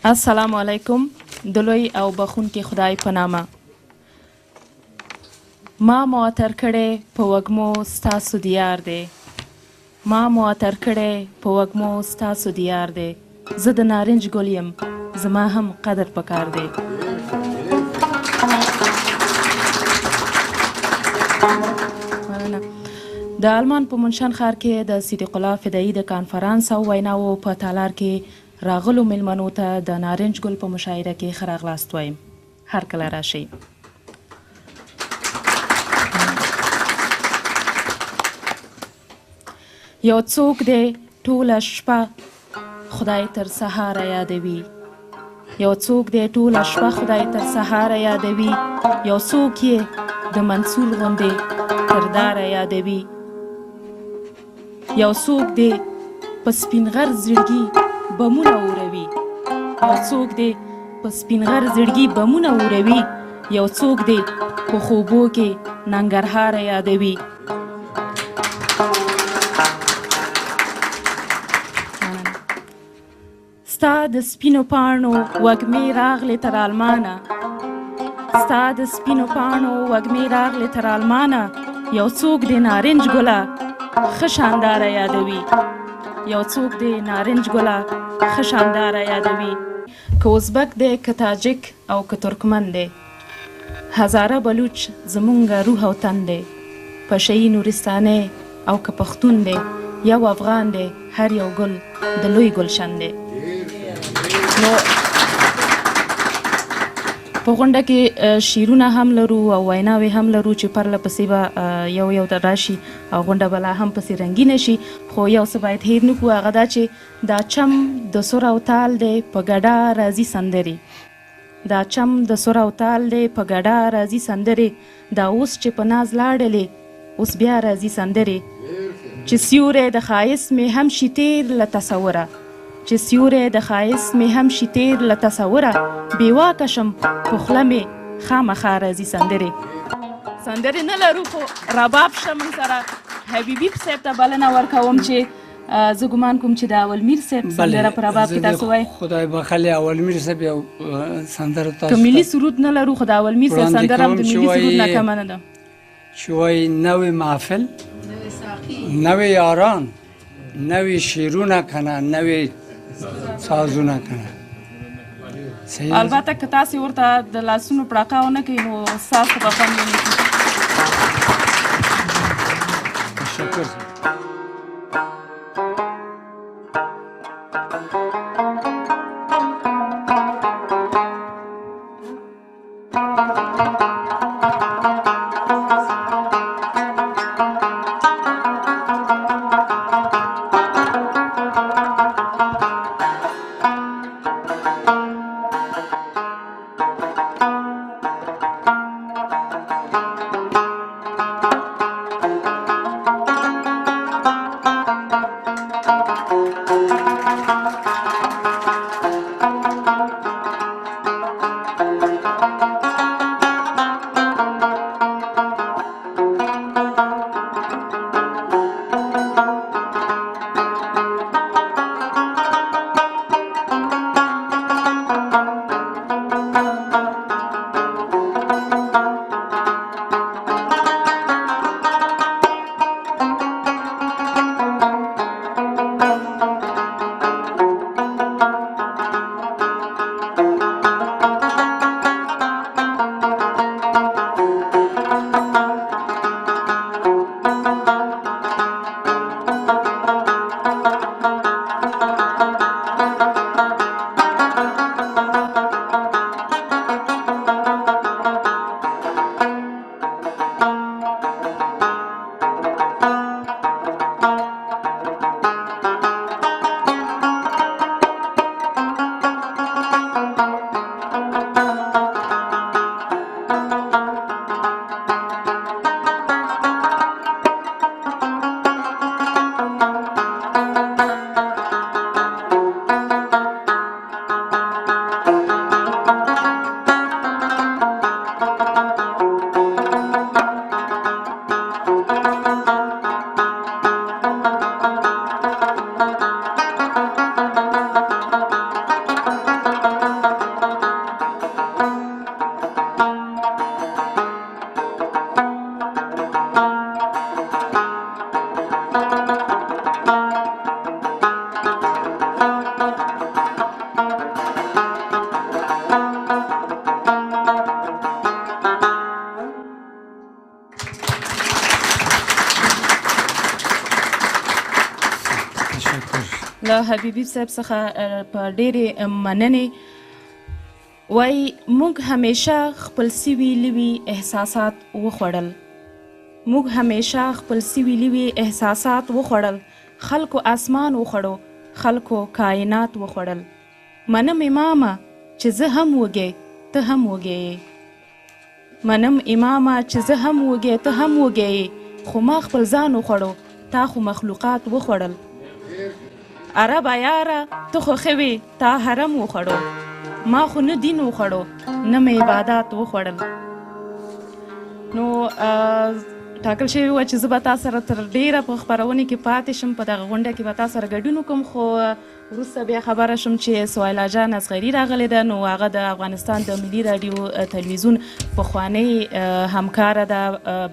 السلام علیکم. د لوی او بخونکي خدای په نامه. ما معطر کړی په وږمو ستاسو دیار دی. ما معطر کړی په وږمو ستاسو دیار دی. زه د نارنج ګل یم، زما هم قدر پکار دی. مننه. د آلمان په منشن ښار کې د صدیق الله فدایي د کانفرانس او ویناوو په تالار کې راغلو میلمنو ته د نارنج ګل په مشاعره کې ښه راغلاست وایم. هر کله راشئ. یو څوک دی ټوله شپه خدای تر سهاره یادوي. یو څوک دی ټوله شپه خدای تر سهاره یادوي. یو څوک یې د منصور غوندې تر داره یادوي. یو څوک دی په سپین غر زړګي بمونه اوروي. یو څوک دی په سپین غر زړګي بمونه اوروي. یو څوک دی په خوبو کې ننګرهار یادوي. ستا د سپینو پاڼو وږمې راغلې تر آلمانه. ستا د سپینو پاڼو وږمې راغلې تر آلمانه. یو څوک دی نارنج ګله ښه شانداره یادوي. یو څوک دی نارنج ګله ښه شانداره یادوي. که ازبک دی که تاجک او که ترکمن دی، هزاره بلوچ زمونږ روح او تن دی. پشهیي نورستانی او که پښتون دی، یو افغان دی هر یو ګل د لوی ګلشن دی. نو په غونډه کې شعرونه هم لرو او ویناوې هم لرو چې پرله پسې به یو د راشي او غونډه به لا هم پسې رنګینه شي. خو یو څه باید هیر نه کړو، هغه دا چې دا چم د سور او تال دی په ګډه راځي سندرې. دا چم د سور او تال دی په ګډه راځي سندرې. دا اوس چې په ناز لاړلې اوس بیا راځي سندرې. چې سیوری د ښایست مې هم شي تیر له تصوره. چې سیوری د ښایست مې هم شي تیر له تصوره. بېواکه شم په خوله مې خامخا راځي سندرې. سندرې نه لرو خو رباب شته موږ سره. حبیبي صاحب ته بلنه ورکوم چې زه ګمان کوم چې د اولمیر صاحب سندره په رباب کې تاسو وایي. خدای بخلي اولمیر صاحب یو سندره تاسو که ملي سرود نه لرو خو د اولمیر صاحب سندره هم د ملي سرود نه کمه نه ده. چې وایي نوې محفل، نوې یاران، نوې شعرونه کنه، نوې سازونه کنه. البته که تاسې ورته د لاسونو پړاقه ونه کوئ نو ستاسو به خوند ونه کړي. تشکر. حبیبي صاحب څخه په ډېرې مننې. وایي موږ همیشه خپل سوي لوي احساسات وخوړل. موږ همیشه خپل سوي لوي احساسات وخوړل. خلکو اسمان وخوړو، خلکو کائنات وخوړل. منم امامه چې زه هم وږی ته هم وږی یې. منم امامه چې زه هم وږی ته هم وږی یې. خو ما خپل ځان وخوړو، تا خو مخلوقات وخوړل. عربه یاره ته خو ښه وې، تا حرم وخوړو. ما خو نه دین وخوړو، نه مې عبادات وخوړل. نو ټاکل شوي وه چې زه به تا سره تر ډېره په خپرونې کې پاتې شم، په دغه غونډه کې به تا سره ګډون وکړم. خو وروسته بیا خبره شم چې سهیلا جان اصغري راغلې ده. نو هغه د افغانستان د ملي راډیو تلویزیون پخوانۍ همکاره ده،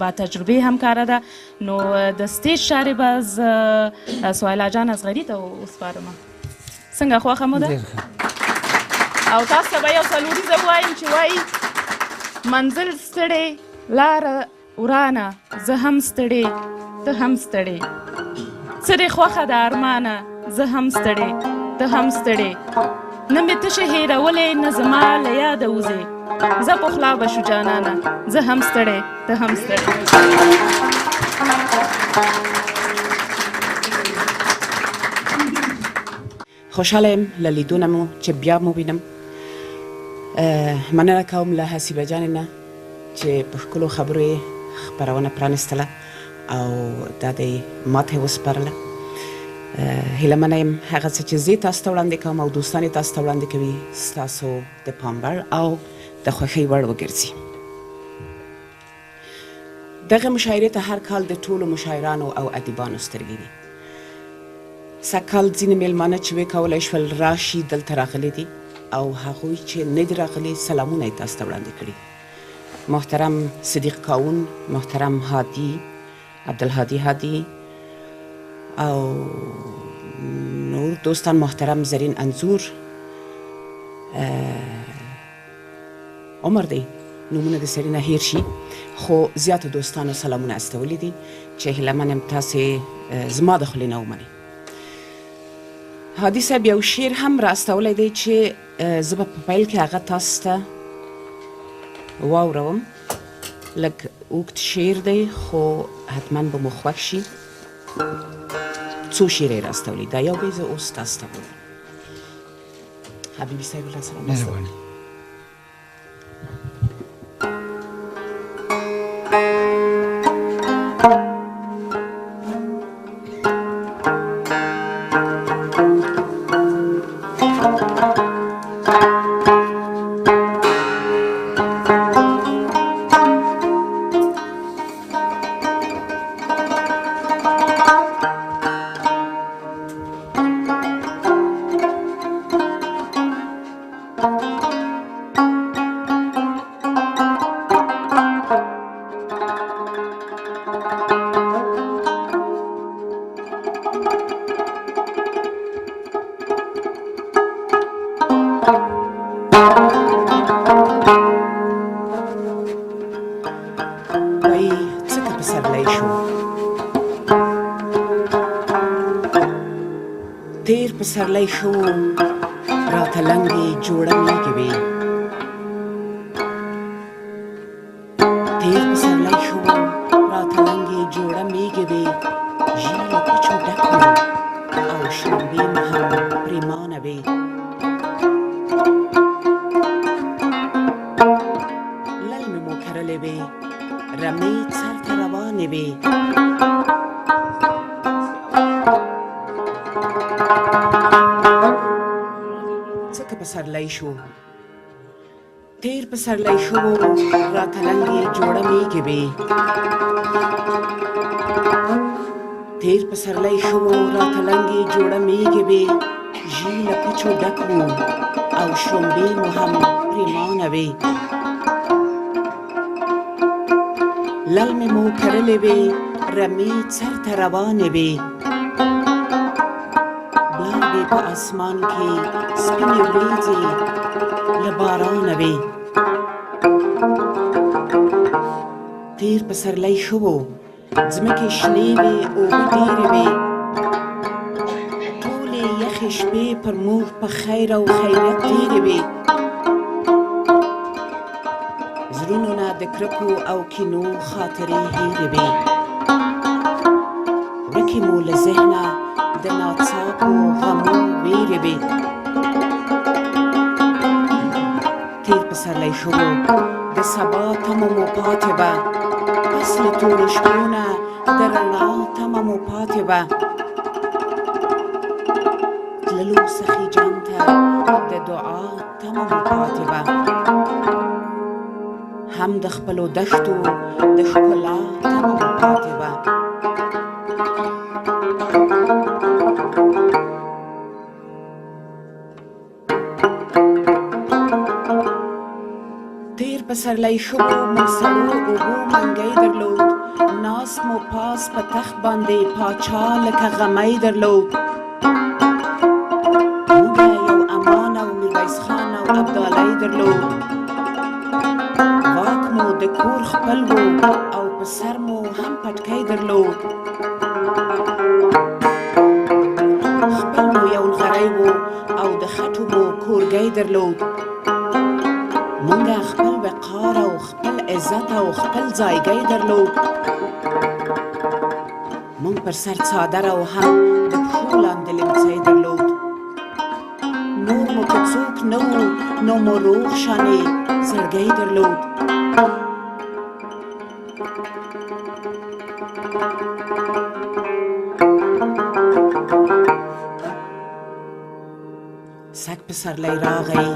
با تجربې همکاره ده. نو د سټیج چارې به سهیلا جان اصغري ته وسپارم. څنګه خوښه مو ده؟ او تاسو ته به یو څلوریزه ووایم چې وایي منزل ستړی لاره ورانه، زه هم ستړی ته هم ستړی. څه دې خوښه د ارمانه، زه هم ستړی ته هم ستړی. نه مې تشه هېرولې نه زما له یاده وځې. زه پخلا به شو جانانه، زه هم ستړی ته هم ستړی. خوشحاله یم له لیدونه مو چې بیا مو وینم. مننه کوم له حسیبه جانې نه چې په ښکلو خبرو یې خپرونه پرانستله او دا د ماته وسپارله. هیله منه یم هغه څه چې زه تاسو ته وړاندې کوم او دوستان یې تاسو ته وړاندې کوي ستاسو د پام وړ او د خوښۍ وړ وګرځي. دغه مشاعرې ته هر کال د ټولو مشاعرانو او ادیبانو سترګې دي. سږکال ځینې میلمانه چې وکولی شول راشي دلته راغلي دي او هغوی چې نه دي راغلي سلامونه یې تاسو ته وړاندې کړي. محترم صدیق کاون، محترم هادي عبدالهادي هادي او نور دوستان، محترم زرین انځور، عمر دی نومونه د سړي نه هیر شي، خو زیاتو دوستانو سلامونه استولی دي چې هیله من یم تاسې زما د خولې نه ومنئ. هادي صاحب یو شعر هم را استولی دی چې زه به په پیل کې هغه تاسو ته واوروم. لږ اوږد شعر دی خو حتما به مو خوښ شي. څو شعر یې را استولی، دا یو دی زه اوس تاسو ته وایم. حبیبي صاحب الله سلام مهرباني. پسرلی شو راته لنګې جوړه میږي وې. تیر پسرلی شو راته لنګې جوړه میږي وې. ژیړې پچو ډک وې او شړومبې مو هم پرېمانه وې. للمې مو کرلې وې، رمې سر ته روانې وې. پسرلی شو تیر پسرلی شو راته لنګې جوړه میږي وې. تیر پسرلی شو راته لنګې جوړه میږي وې. ژی له پچو ډک وو او شړومبې مو هم پرېمانه وې. للمې مو کرلې وې، رمې سر ته روانې وې. په اسمان کې سپینې وریځې له بارانه وې. تیر پسرلی ښه و، ځمکې شنې وې، اوبه ډېرې وې. ټولې یخې شپې پر موږ په خیر او خیریت تېرې وې زړونو نه د کرکو او کینو خاطرې هېرې وې ورکې مو له ذهنه د ناڅاپو غمو وېرې وې تېر پسرلی شوو د سبا تمه مو پاتې وه پس له تورو شپو نه د رڼا تمه مو پاتې وه تللو سخي جان ته د دعا تمه مو پاتې وه هم د خپلو دښتو د ښکلا تمه مو پاتې وه تېر پسرلی شوو موږ سړو اوبو منګی درلود ناست مو پاس په تخت باندې پاچا لکه غمی درلود موږ یو امان او میرویس خان او ابدالۍ درلود واک مو د کور خپل و او په سر مو هم پټکی درلود خپل مو یو نغری و او د خټو مو کورګی درلود مونږ خپل وقار او خپل عزت او خپل ځایګی درلود مونږ پر سر څادر او هم د پښو لاندې لیمڅی درلود نور مو که څوک نه و نو مو روغ شانې زړګی درلود سږ پسرلی راغی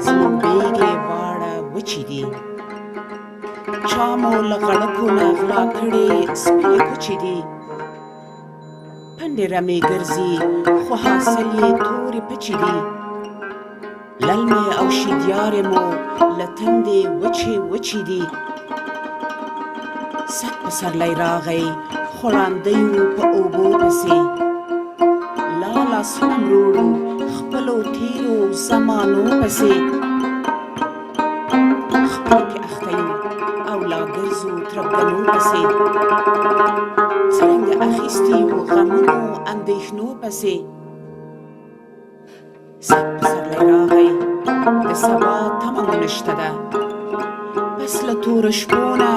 زموږ بیګې واړه وچې دي چا مو له غړکو نه غلا کړې سپینې کوچې دي پنډې رمې ګرځي خو حاصل یې تورې پچې دي للمې او شیدیارې مو له تندې وچې وچې دي سږ پسرلی راغی خو ړانده یو په اوبو پسې لا لاسونه مروړو خپلو تیرو زمانو پسې خپلو کې اخته یو او لا ګرځو تربګنو پسې څرنګه اخیستي یو غمونو اندېښنو پسې سږ پسرلی راغی د سبا تمه مو نشته ده پس له تورو شپو نه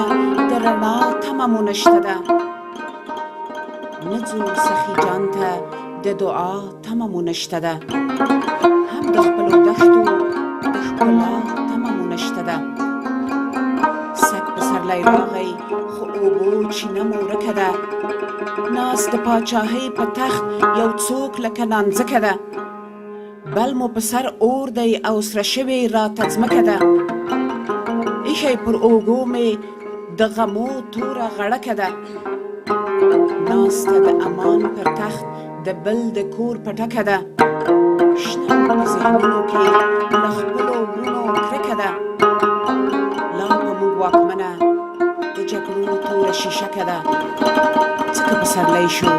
د رڼا تمه مو نشته ده نه ځو سخي جان ته د دعا تمه مو نشته ده هم د خپلو دښتو د ښکلا تمه مو نشته ده سږ پسرلی راغی خو اوبو چینه مو ورکه ده ناست د پاچاهۍ په تخت یو څوک لکه نانځکه ده بل مو په سر اور دی او سره شوې راته ځمکه ده ایښی پر اوږو مې د غمو توره غړکه ده ناسته د امان پر تخت د بل د کور پټکه ده شنه په ذهنونو کې له خپلو وروڼو کرکه ده لا په موږ واکمنه د جګړو توره شیشکه ده ځکه پسرلی شو